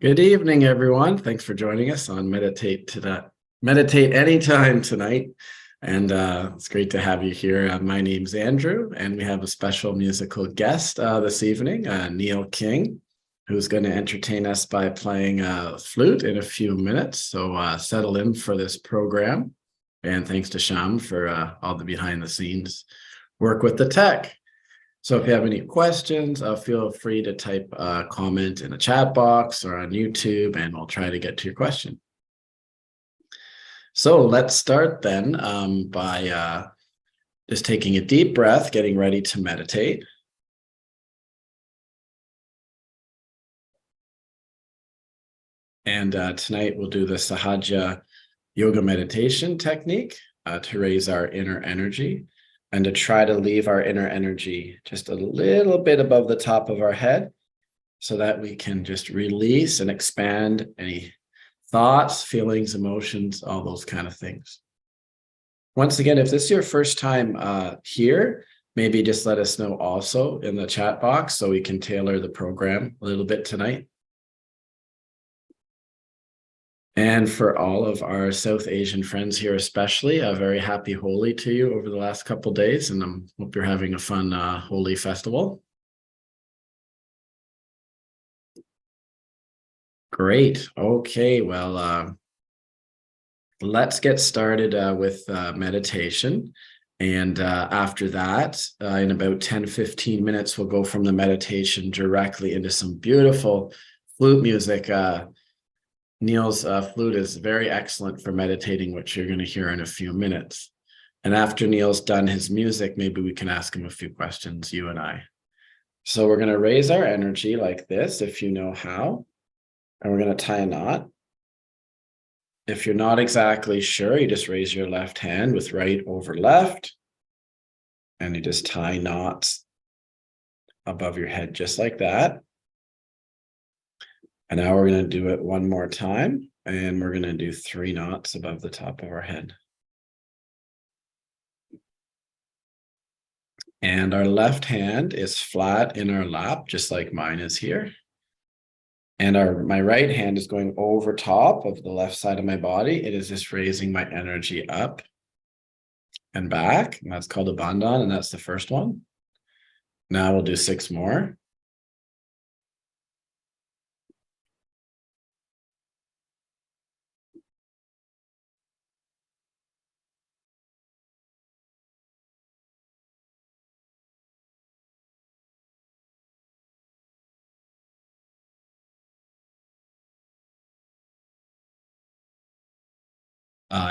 Good evening, everyone. Thanks for joining us on Meditate Anytime tonight. And it's great to have you here. My name's Andrew, and we have a special musical guest this evening, Neil King, who's going to entertain us by playing flute in a few minutes. So settle in for this program. And thanks to Sham for all the behind the scenes work with the tech. So if you have any questions, feel free to type a comment in the chat box or on YouTube, and we'll try to get to your question. So let's start then by just taking a deep breath, getting ready to meditate. And tonight we'll do the Sahaja yoga meditation technique to raise our inner energy and to try to leave our inner energy just a little bit above the top of our head so that we can just release and expand any thoughts, feelings, emotions, all those kind of things. Once again, if this is your first time here, maybe just let us know also in the chat box so we can tailor the program a little bit tonight. And for all of our South Asian friends here, especially, a very happy Holi to you over the last couple of days, and I hope you're having a fun Holi festival. Great. Okay, well, let's get started with meditation. And after that, in about 10-15 minutes, we'll go from the meditation directly into some beautiful flute music. Neil's flute is very excellent for meditating, which you're going to hear in a few minutes. And after Neil's done his music, maybe we can ask him a few questions, you and I. So we're going to raise our energy like this, if you know how. And we're going to tie a knot. If you're not exactly sure, you just raise your left hand with right over left. And you just tie knots above your head, just like that. And now we're going to do it one more time, and we're going to do 3 knots above the top of our head. And our left hand is flat in our lap, just like mine is here. And my right hand is going over top of the left side of my body. It is just raising my energy up and back, and that's called a bandhan, and that's the first one. Now we'll do 6 more.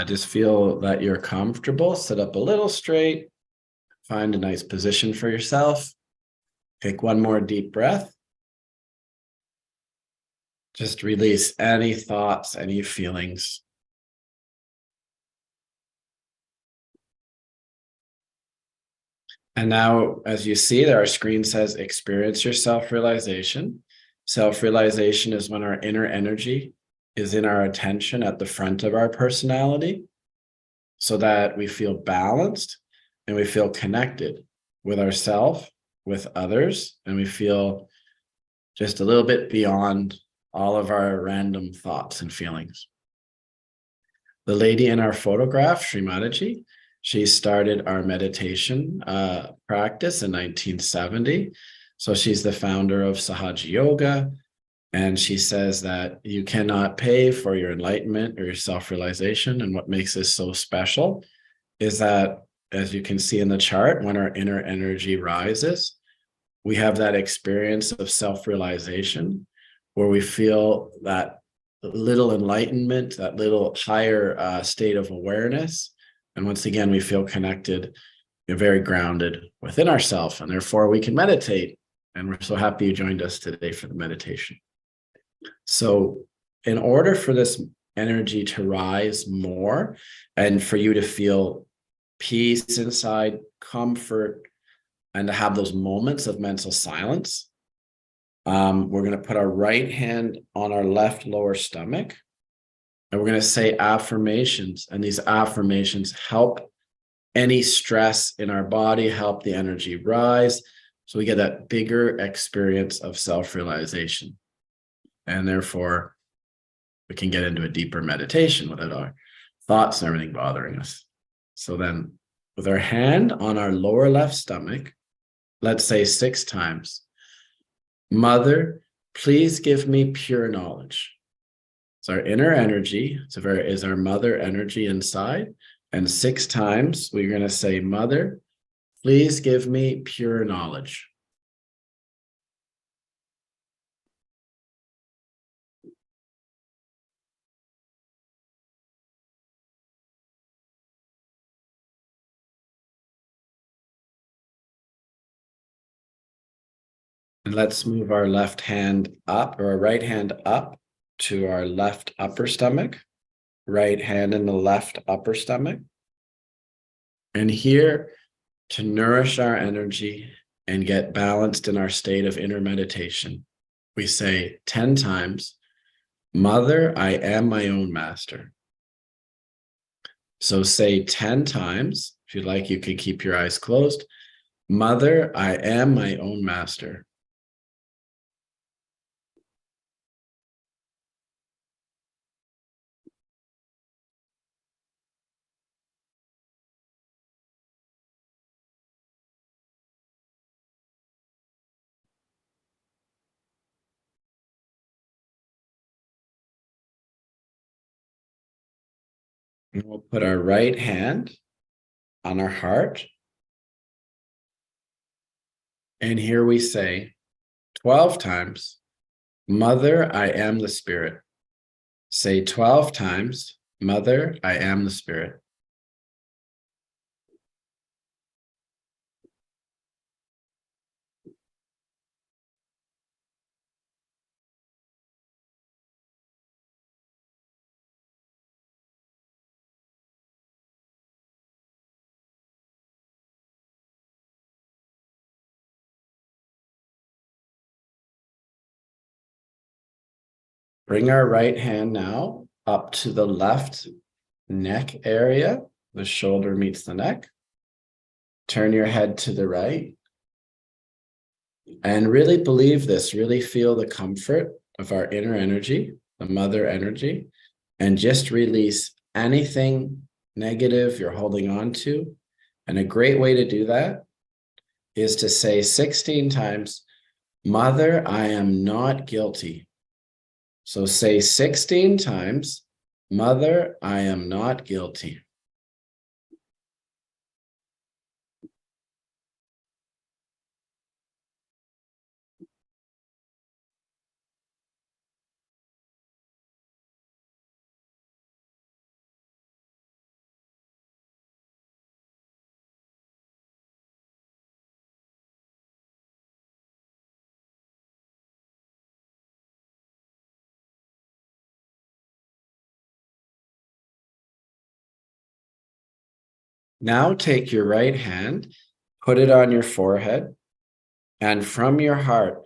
Just feel that you're comfortable. Sit up a little straight. Find a nice position for yourself. Take one more deep breath. Just release any thoughts, any feelings. And now, as you see there, our screen says experience your self-realization. Self-realization is when our inner energy is in our attention at the front of our personality so that we feel balanced and we feel connected with ourselves, with others, and we feel just a little bit beyond all of our random thoughts and feelings. The lady in our photograph, Srimataji, she started our meditation practice in 1970. So she's the founder of Sahaja Yoga. And she says that you cannot pay for your enlightenment or your self-realization. And what makes this so special is that, as you can see in the chart, when our inner energy rises, we have that experience of self-realization where we feel that little enlightenment, that little higher state of awareness. And once again, we feel connected and very grounded within ourselves. And therefore, we can meditate. And we're so happy you joined us today for the meditation. So in order for this energy to rise more and for you to feel peace inside, comfort, and to have those moments of mental silence, we're going to put our right hand on our left lower stomach. And we're going to say affirmations. And these affirmations help any stress in our body, help the energy rise. So we get that bigger experience of self-realization. And therefore, we can get into a deeper meditation without our thoughts and everything bothering us. So then, with our hand on our lower left stomach, let's say 6 times, Mother, please give me pure knowledge. It's our inner energy. Is our mother energy inside. And 6 times, we're going to say, Mother, please give me pure knowledge. And let's move our left hand up, or our right hand up to our left upper stomach. Right hand in the left upper stomach. And here, to nourish our energy and get balanced in our state of inner meditation, we say 10 times, Mother, I am my own master. So say 10 times. If you'd like, you can keep your eyes closed. Mother, I am my own master. And we'll put our right hand on our heart. And here we say 12 times, Mother, I am the Spirit. Say 12 times, Mother, I am the Spirit. Bring our right hand now up to the left neck area. The shoulder meets the neck. Turn your head to the right. And really believe this, really feel the comfort of our inner energy, the mother energy, and just release anything negative you're holding on to. And a great way to do that is to say 16 times, Mother, I am not guilty. So say 16 times, Mother, I am not guilty. Now take your right hand, put it on your forehead, and from your heart,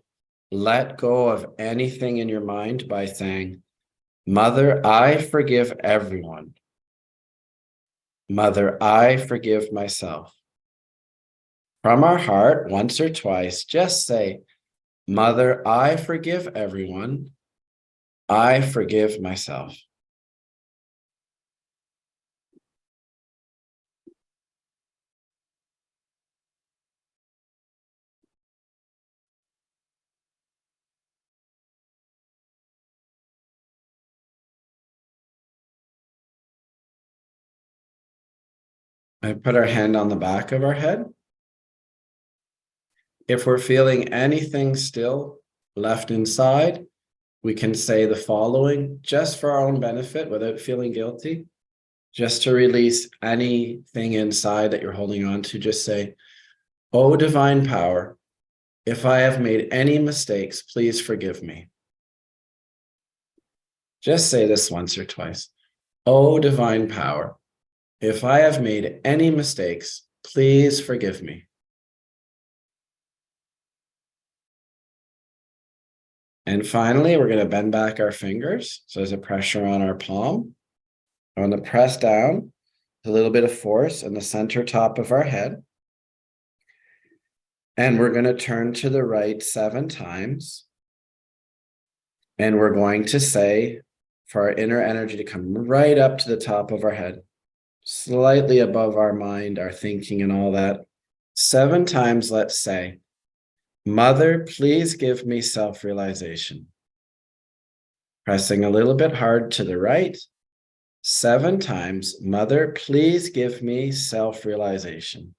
let go of anything in your mind by saying, Mother, I forgive everyone. Mother, I forgive myself. From our heart, once or twice, just say, Mother, I forgive everyone. I forgive myself. And put our hand on the back of our head. If we're feeling anything still left inside, we can say the following just for our own benefit without feeling guilty. Just to release anything inside that you're holding on to, just say, Oh, divine power, if I have made any mistakes, please forgive me. Just say this once or twice. Oh, divine power, if I have made any mistakes, please forgive me. And finally, we're going to bend back our fingers. So there's a pressure on our palm. I want to press down with a little bit of force in the center top of our head. And we're going to turn to the right 7 times. And we're going to say for our inner energy to come right up to the top of our head, slightly above our mind, our thinking, and all that. 7 times, let's say, Mother, please give me self-realization. Pressing a little bit hard to the right. 7 times, Mother, please give me self-realization.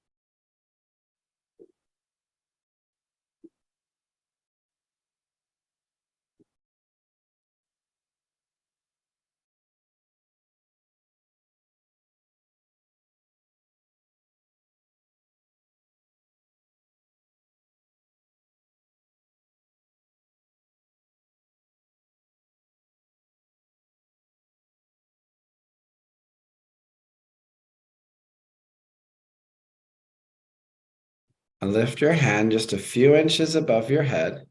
And lift your hand just a few inches above your head.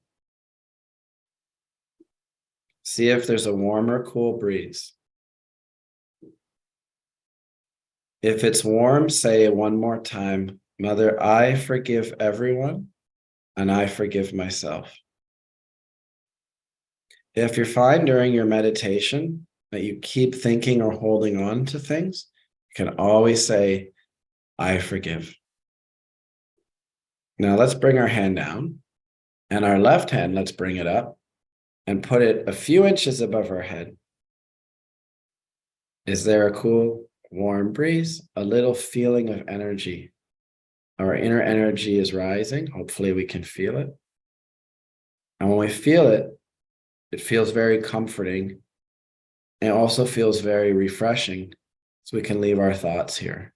See if there's a warm or cool breeze. If it's warm, say it one more time. Mother, I forgive everyone and I forgive myself. If you find during your meditation that you keep thinking or holding on to things, you can always say, I forgive. Now let's bring our hand down, and our left hand, let's bring it up and put it a few inches above our head. Is there a cool, warm breeze? A little feeling of energy. Our inner energy is rising. Hopefully we can feel it. And when we feel it, it feels very comforting. It also feels very refreshing, so we can leave our thoughts here.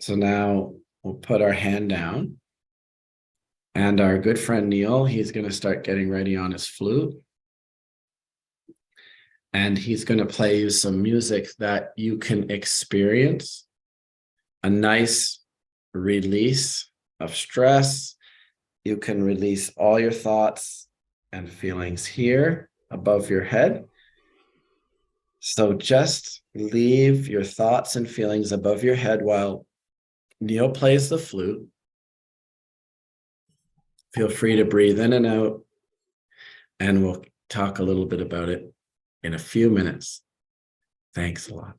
So now we'll put our hand down, and our good friend Neil, he's going to start getting ready on his flute. And he's going to play you some music that you can experience a nice release of stress. You can release all your thoughts and feelings here above your head. So just leave your thoughts and feelings above your head while Neil plays the flute. Feel free to breathe in and out, and we'll talk a little bit about it in a few minutes. Thanks a lot.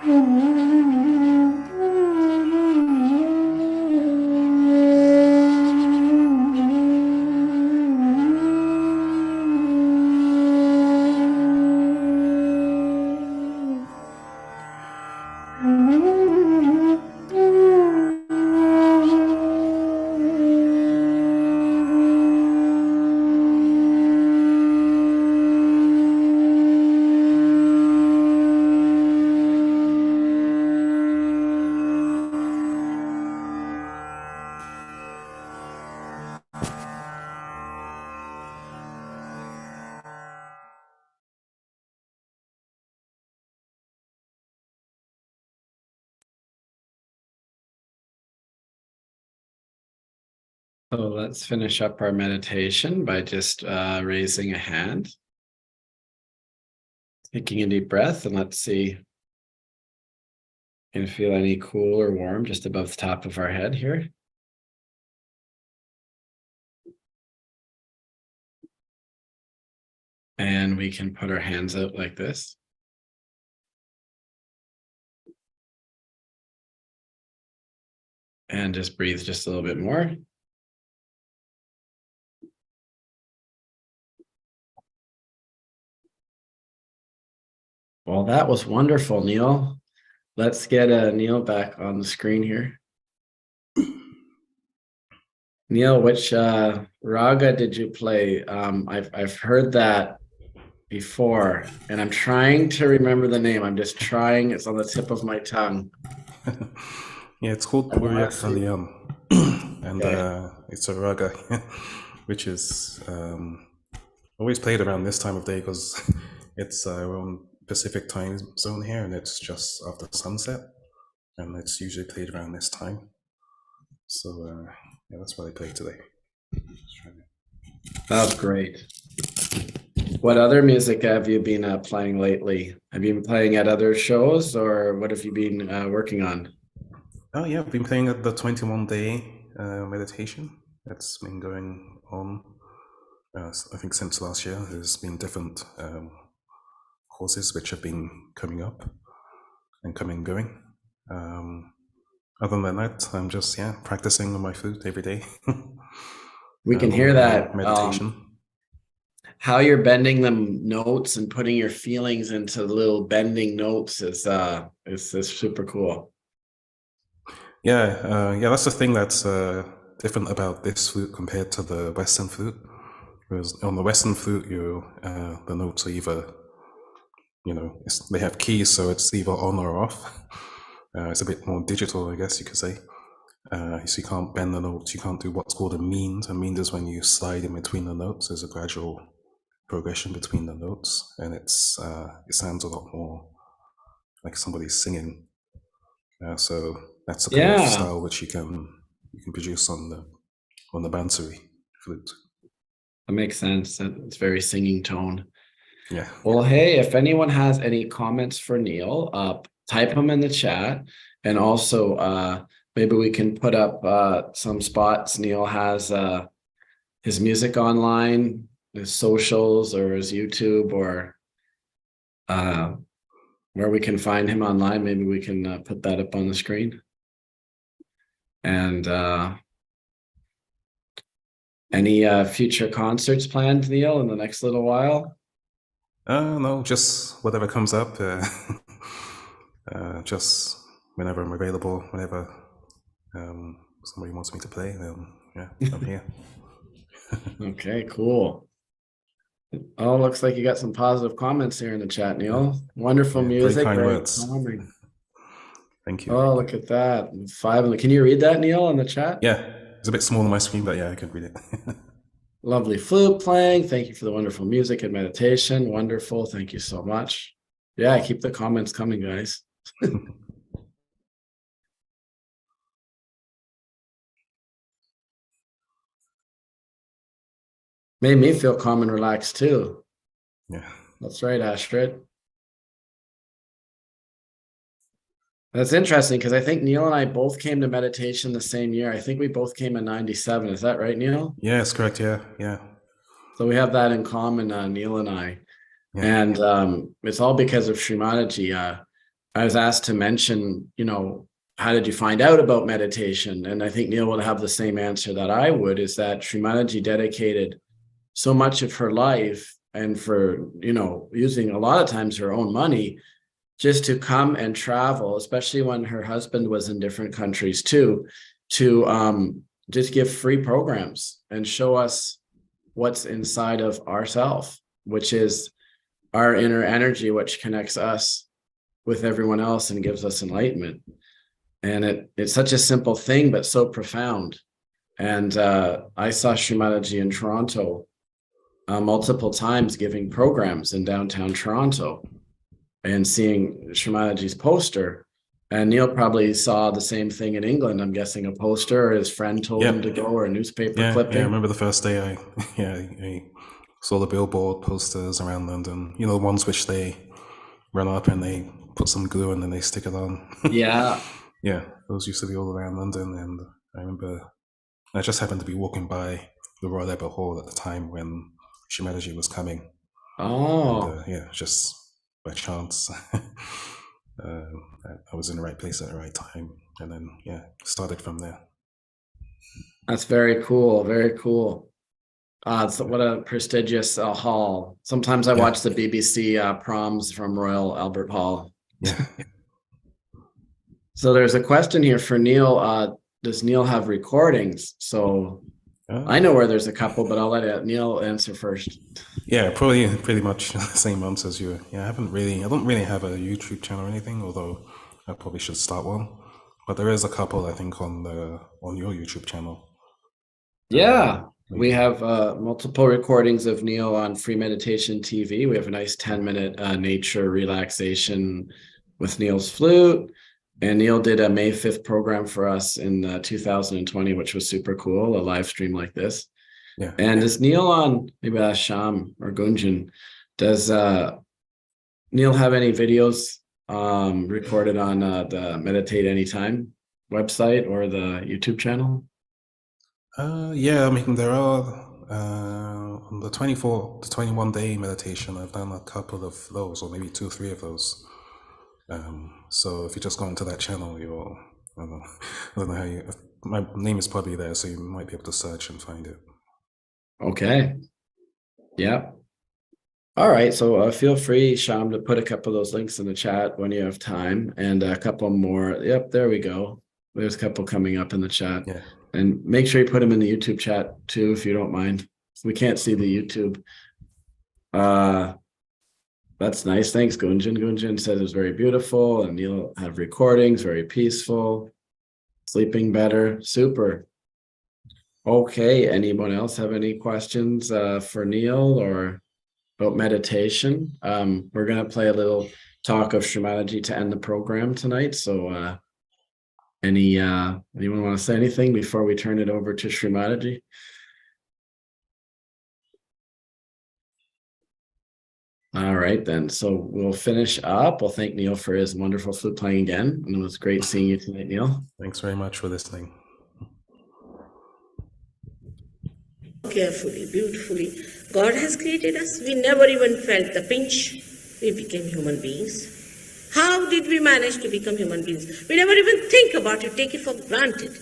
So let's finish up our meditation by just raising a hand, taking a deep breath, and let's see if you can feel any cool or warm just above the top of our head here. And we can put our hands out like this. And just breathe just a little bit more. Well, that was wonderful, Neil. Let's get Neil back on the screen here. Neil, which raga did you play? I've heard that before, and I'm trying to remember the name. I'm just trying. It's on the tip of my tongue. Yeah, it's called Burya Kalyam, and it's a raga, which is always played around this time of day because it's our own Pacific time zone here, and it's just after sunset, and it's usually played around this time. So yeah, that's what I played today. That's great. What other music have you been playing lately? Have you been playing at other shows, or what have you been working on? Oh yeah, I've been playing at the 21-day meditation. That's been going on, I think, since last year. There's been different courses which have been coming up and coming and going. Other than that, I'm just practicing on my flute every day. We can hear that meditation. How you're bending the notes and putting your feelings into little bending notes is super cool. Yeah, that's the thing that's different about this flute compared to the Western flute. Whereas on the Western flute, the notes are either, they have keys, so it's either on or off. It's a bit more digital, I guess you could say. So you can't bend the notes. You can't do what's called a mean. A mean is when you slide in between the notes. There's a gradual progression between the notes, and it sounds a lot more like somebody's singing. So that's the kind of style which you can produce on the Bansuri flute. That makes sense. It's very singing tone. Yeah. Well, hey, if anyone has any comments for Neil, type them in the chat, and also maybe we can put up some spots. Neil has his music online, his socials, or his YouTube, or where we can find him online. Maybe we can put that up on the screen. And any future concerts planned, Neil, in the next little while? No, just whatever comes up. Just whenever I'm available, whenever somebody wants me to play, then I'm here. Okay, cool. Oh, looks like you got some positive comments here in the chat, Neil. Wonderful music, very kind very words. calming. Thank you. Oh, look at that. 5. Can you read that, Neil, in the chat? Yeah, it's a bit small on my screen, but yeah, I can read it. Lovely flute playing. Thank you for the wonderful music and meditation. Wonderful. Thank you so much. Yeah, keep the comments coming, guys. Made me feel calm and relaxed too. Yeah. That's right, Astrid. That's interesting because I think Neil and I both came to meditation the same year. I think we both came in 97. Is that right, Neil? Yeah, that's correct. Yeah. So we have that in common, Neil and I. Yeah. And it's all because of Srimataji. I was asked to mention, how did you find out about meditation? And I think Neil would have the same answer that I would, is that Srimataji dedicated so much of her life and for, using a lot of times her own money just to come and travel, especially when her husband was in different countries too, to just give free programs and show us what's inside of ourself, which is our inner energy, which connects us with everyone else and gives us enlightenment. And it's such a simple thing, but so profound. And I saw Srimataji in Toronto multiple times giving programs in downtown Toronto and seeing Srimataji's poster. And Neil probably saw the same thing in England. I'm guessing a poster, or his friend told him to go, or a newspaper clipping. Yeah, I remember the first day I saw the billboard posters around London, the ones which they run up and they put some glue and then they stick it on. Yeah. Yeah, those used to be all around London. And I remember I just happened to be walking by the Royal Albert Hall at the time when Srimataji was coming. Oh. And, just by chance. I was in the right place at the right time. And then, started from there. That's very cool. Very cool. So what a prestigious hall. Sometimes I watch the BBC proms from Royal Albert Hall. Yeah. So there's a question here for Neil. Does Neil have recordings? So I know where there's a couple, but I'll let Neil answer first. Yeah, probably pretty much the same answer as you. Yeah, I don't really have a YouTube channel or anything, although I probably should start one. But there is a couple, I think, on your YouTube channel. Yeah, we have multiple recordings of Neil on Free Meditation TV. We have a nice 10-minute nature relaxation with Neil's flute. And Neil did a May 5th program for us in 2020, which was super cool, a live stream like this. Yeah. And is Neil on, maybe that's Sham or Gunjan, does Neil have any videos recorded on the Meditate Anytime website or the YouTube channel? Yeah, I mean, there are on the 21 day meditation, I've done a couple of those, or maybe 2 or 3 of those. So if you just go into that channel, I don't know how my name is probably there, so you might be able to search and find it. Okay. Yeah. All right. So feel free, Sham, to put a couple of those links in the chat when you have time, and a couple more. Yep, there we go. There's a couple coming up in the chat. Yeah. And make sure you put them in the YouTube chat too, if you don't mind. We can't see the YouTube. That's nice. Thanks, Gunjan. Gunjan says it was very beautiful, and you'll have recordings, very peaceful, sleeping better. Super. Okay. Anyone else have any questions for Neil or about meditation? We're going to play a little talk of Srimataji to end the program tonight. So anyone want to say anything before we turn it over to Srimataji? All right, then. So we'll finish up. We'll thank Neil for his wonderful flute playing again. And it was great seeing you tonight, Neil. Thanks very much for listening. Carefully, beautifully. God has created us. We never even felt the pinch. We became human beings. How did we manage to become human beings? We never even think about it, take it for granted.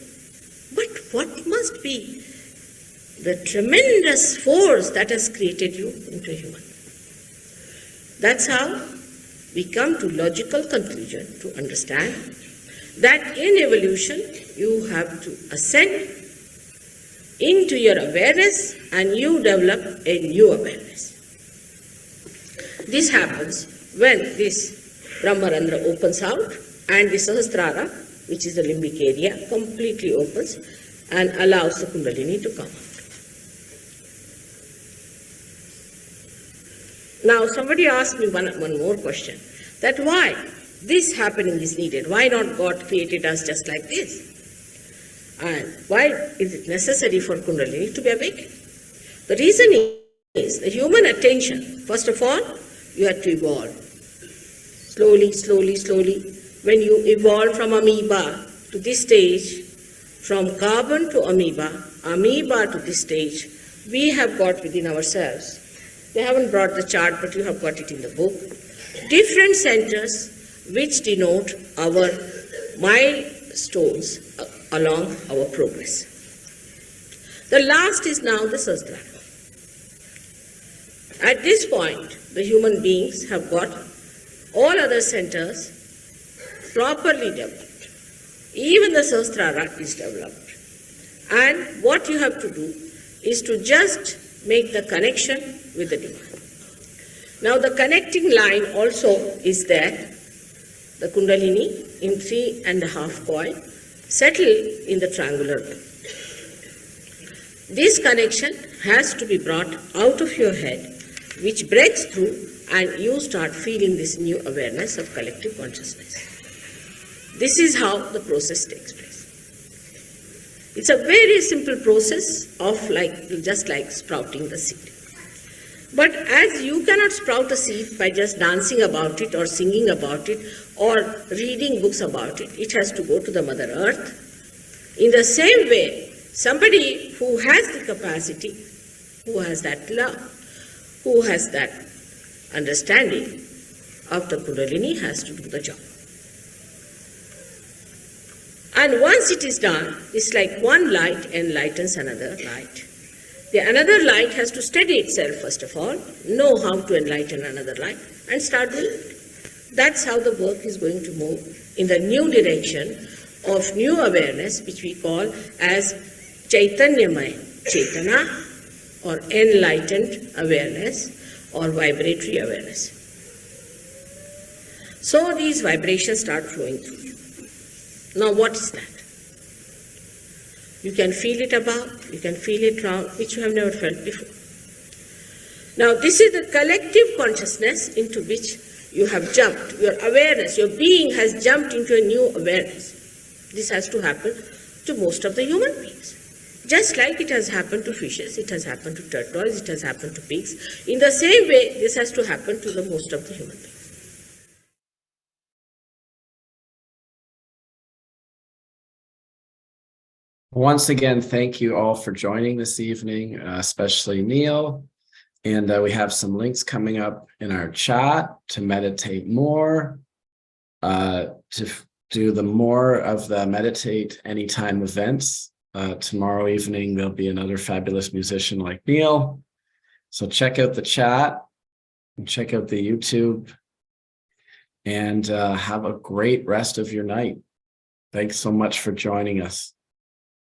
But what must be the tremendous force that has created you into a human? That's how we come to logical conclusion to understand that in evolution you have to ascend into your awareness and you develop a new awareness. This happens when this Brahmarandra opens out and the Sahasrara, which is the limbic area, completely opens and allows the Kundalini to come out. Now somebody asked me one more question, that why this happening is needed? Why not God created us just like this? And why is it necessary for Kundalini to be awakened? The reason is the human attention. First of all, you have to evolve. Slowly, slowly, slowly. When you evolve from amoeba to this stage, from carbon to amoeba to this stage, we have got within ourselves. They haven't brought the chart, but you have got it in the book. Different centers which denote our milestones along our progress. The last is now the Sahasrara. At this point, the human beings have got all other centers properly developed. Even the Sahasrara is developed. And what you have to do is to just make the connection with the divine. Now the connecting line also is there, the Kundalini in 3.5 coil, settle in the triangular bell. This connection has to be brought out of your head, which breaks through, and you start feeling this new awareness of collective consciousness. This is how the process takes place. It's a very simple process of just like sprouting the seed. But as you cannot sprout a seed by just dancing about it or singing about it or reading books about it, it has to go to the Mother Earth. In the same way, somebody who has the capacity, who has that love, who has that understanding of the Kundalini has to do the job. And once it is done, it's like one light enlightens another light. The another light has to steady itself first of all, know how to enlighten another light, and start doing it. That's how the work is going to move in the new direction of new awareness, which we call as Chaitanyamaya, Chaitana, or enlightened awareness, or vibratory awareness. So these vibrations start flowing through you. Now what is that? You can feel it above, you can feel it round, which you have never felt before. Now this is the collective consciousness into which you have jumped. Your awareness, your being has jumped into a new awareness. This has to happen to most of the human beings. Just like it has happened to fishes, it has happened to turtles, it has happened to pigs. In the same way, this has to happen to the most of the human beings. Once again, thank you all for joining this evening, especially Neil. And we have some links coming up in our chat to meditate more, to do the more of the Meditate Anytime events. Tomorrow evening, there'll be another fabulous musician like Neil. So check out the chat and check out the YouTube, and have a great rest of your night. Thanks so much for joining us.